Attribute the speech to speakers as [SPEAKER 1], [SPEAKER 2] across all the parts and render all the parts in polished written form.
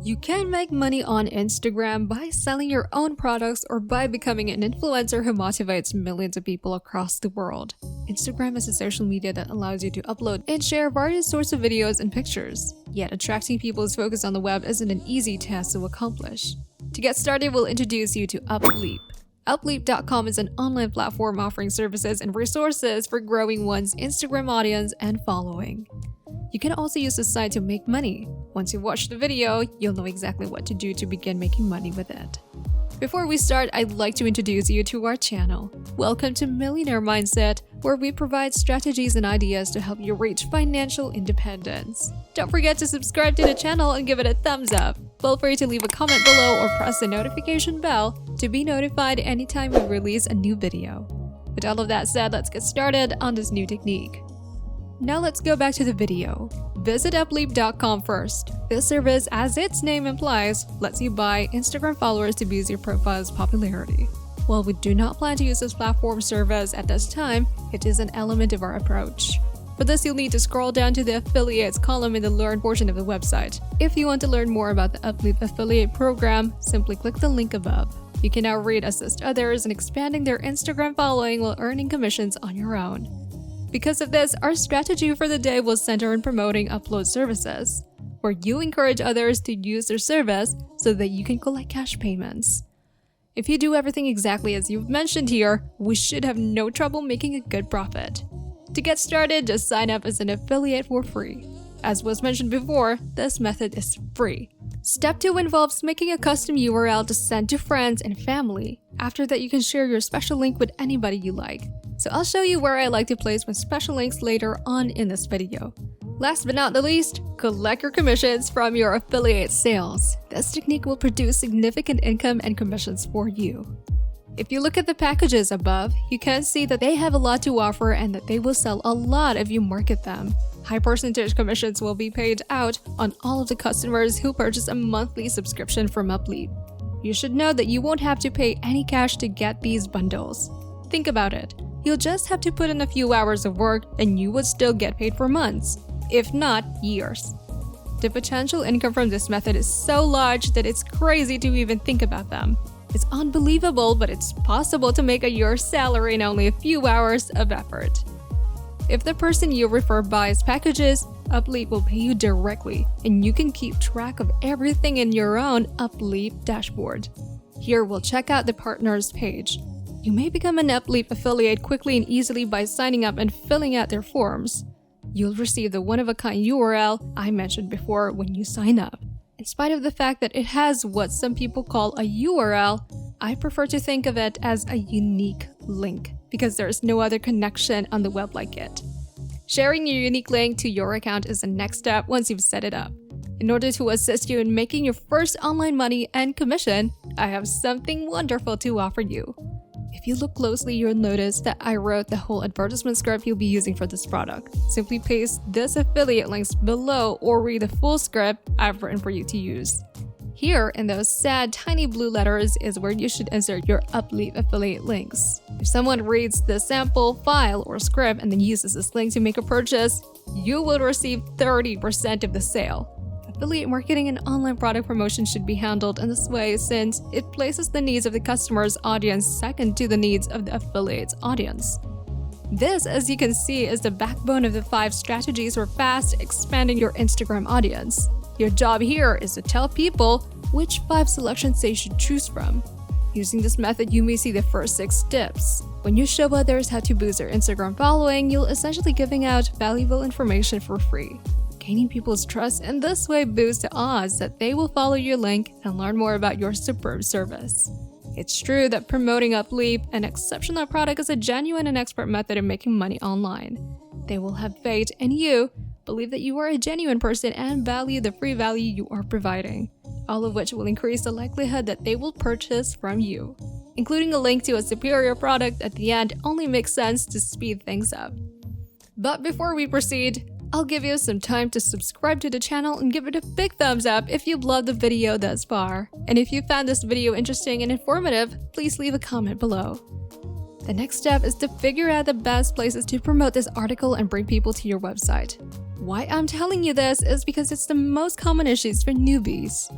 [SPEAKER 1] You can make money on Instagram by selling your own products or by becoming an influencer who motivates millions of people across the world. Instagram is a social media that allows you to upload and share various sorts of videos and pictures. Yet attracting people's focus on the web isn't an easy task to accomplish. To get started, we'll introduce you to Upleap. Upleap.com is an online platform offering services and resources for growing one's Instagram audience and following. You can also use the site to make money. Once you watch the video, you'll know exactly what to do to begin making money with it. Before we start, I'd like to introduce you to our channel. Welcome to Millionaire Mindset, where we provide strategies and ideas to help you reach financial independence. Don't forget to subscribe to the channel and give it a thumbs up. Feel free to leave a comment below or press the notification bell to be notified anytime we release a new video. With all of that said, let's get started on this new technique. Now let's go back to the video. Visit Upleap.com first. This service, as its name implies, lets you buy Instagram followers to boost your profile's popularity. While we do not plan to use this platform service at this time, it is an element of our approach. For this, you'll need to scroll down to the affiliates column in the Learn portion of the website. If you want to learn more about the Upleap affiliate program, simply click the link above. You can now read Assist Others in expanding their Instagram following while earning commissions on your own. Because of this, our strategy for the day will center on promoting upload services, where you encourage others to use their service so that you can collect cash payments. If you do everything exactly as you've mentioned here, we should have no trouble making a good profit. To get started, just sign up as an affiliate for free. As was mentioned before, this method is free. Step 2 involves making a custom URL to send to friends and family. After that, you can share your special link with anybody you like. So I'll show you where I like to place my special links later on in this video. Last but not the least, collect your commissions from your affiliate sales. This technique will produce significant income and commissions for you. If you look at the packages above, you can see that they have a lot to offer and that they will sell a lot if you market them. High percentage commissions will be paid out on all of the customers who purchase a monthly subscription from Upleap. You should know that you won't have to pay any cash to get these bundles. Think about it. You'll just have to put in a few hours of work and you would still get paid for months, if not years. The potential income from this method is so large that it's crazy to even think about them. It's unbelievable, but it's possible to make a year's salary in only a few hours of effort. If the person you refer buys packages, Upleap will pay you directly, and you can keep track of everything in your own Upleap dashboard. Here we'll check out the partners page. You may become an Upleap affiliate quickly and easily by signing up and filling out their forms. You'll receive the one-of-a-kind URL I mentioned before when you sign up. In spite of the fact that it has what some people call a URL, I prefer to think of it as a unique link because there is no other connection on the web like it. Sharing your unique link to your account is the next step once you've set it up. In order to assist you in making your first online money and commission, I have something wonderful to offer you. If you look closely, you'll notice that I wrote the whole advertisement script you'll be using for this product. Simply paste this affiliate links below or read the full script I've written for you to use. Here, in those sad tiny blue letters, is where you should insert your Upleap affiliate links. If someone reads the sample file or script and then uses this link to make a purchase, you will receive 30% of the sale. Affiliate marketing and online product promotion should be handled in this way since it places the needs of the customer's audience second to the needs of the affiliate's audience. This, as you can see, is the backbone of the 5 strategies for fast expanding your Instagram audience. Your job here is to tell people which 5 selections they should choose from. Using this method, you may see the first 6 tips. When you show others how to boost their Instagram following, you'll essentially giving out valuable information for free. Gaining people's trust in this way boosts the odds that they will follow your link and learn more about your superb service. It's true that promoting Upleap, an exceptional product, is a genuine and expert method of making money online. They will have faith in you, believe that you are a genuine person, and value the free value you are providing, all of which will increase the likelihood that they will purchase from you. Including a link to a superior product at the end only makes sense to speed things up. But before we proceed, I'll give you some time to subscribe to the channel and give it a big thumbs up if you've loved the video thus far. And if you found this video interesting and informative, please leave a comment below. The next step is to figure out the best places to promote this article and bring people to your website. Why I'm telling you this is because it's the most common issues for newbies.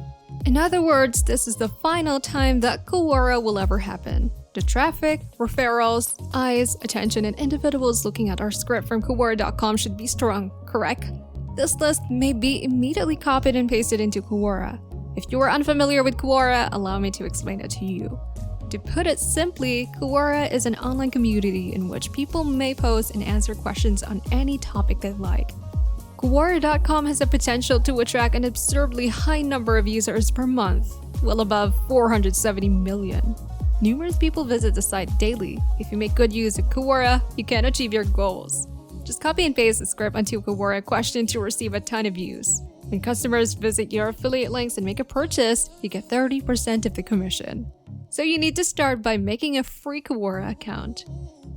[SPEAKER 1] In other words, this is the final time that Quora will ever happen. The traffic, referrals, eyes, attention, and individuals looking at our script from Quora.com should be strong, correct? This list may be immediately copied and pasted into Quora. If you are unfamiliar with Quora, allow me to explain it to you. To put it simply, Quora is an online community in which people may post and answer questions on any topic they like. Quora.com has the potential to attract an absurdly high number of users per month, well above 470 million. Numerous people visit the site daily. If you make good use of Quora, you can achieve your goals. Just copy and paste the script onto a Quora question to receive a ton of views. When customers visit your affiliate links and make a purchase, you get 30% of the commission. So you need to start by making a free Quora account.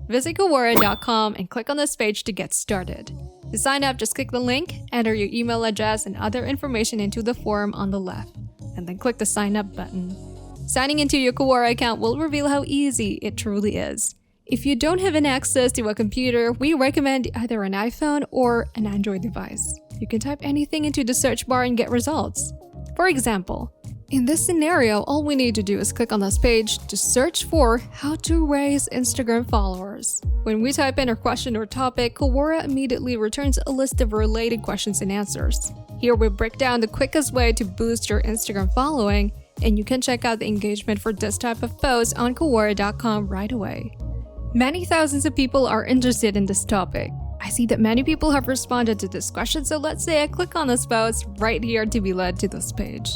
[SPEAKER 1] Visit Quora.com and click on this page to get started. To sign up, just click the link, enter your email address and other information into the form on the left, and then click the sign up button. Signing into your Quora account will reveal how easy it truly is. If you don't have an access to a computer, we recommend either an iPhone or an Android device. You can type anything into the search bar and get results. For example, in this scenario, all we need to do is click on this page to search for how to raise Instagram followers. When we type in our question or topic, Quora immediately returns a list of related questions and answers. Here we break down the quickest way to boost your Instagram following, and you can check out the engagement for this type of post on Quora.com right away. Many thousands of people are interested in this topic. I see that many people have responded to this question, so let's say I click on this post right here to be led to this page.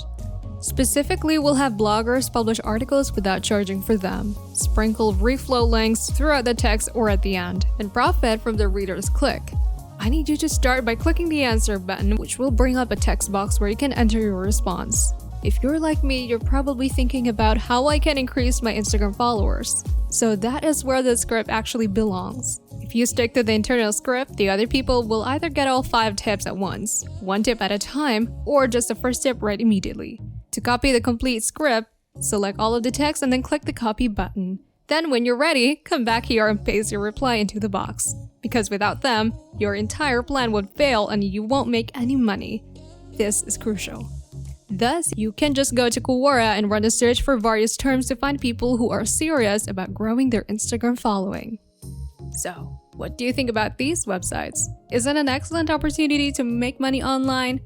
[SPEAKER 1] Specifically, we'll have bloggers publish articles without charging for them, sprinkle reflow links throughout the text or at the end, and profit from the reader's click. I need you to start by clicking the answer button, which will bring up a text box where you can enter your response. If you're like me, you're probably thinking about how I can increase my Instagram followers. So that is where the script actually belongs. If you stick to the internal script, the other people will either get all 5 tips at once, 1 tip at a time, or just the first tip right immediately. To copy the complete script, select all of the text and then click the copy button. Then when you're ready, come back here and paste your reply into the box. Because without them, your entire plan would fail and you won't make any money. This is crucial. Thus, you can just go to Quora and run a search for various terms to find people who are serious about growing their Instagram following. So, what do you think about these websites? Is it an excellent opportunity to make money online?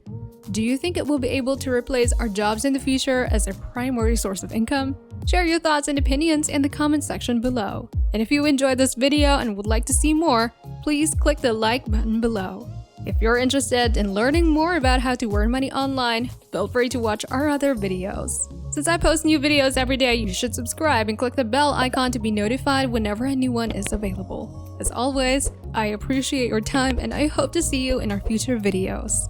[SPEAKER 1] Do you think it will be able to replace our jobs in the future as a primary source of income? Share your thoughts and opinions in the comment section below. And if you enjoyed this video and would like to see more, please click the like button below. If you're interested in learning more about how to earn money online, feel free to watch our other videos. Since I post new videos every day, you should subscribe and click the bell icon to be notified whenever a new one is available. As always, I appreciate your time and I hope to see you in our future videos.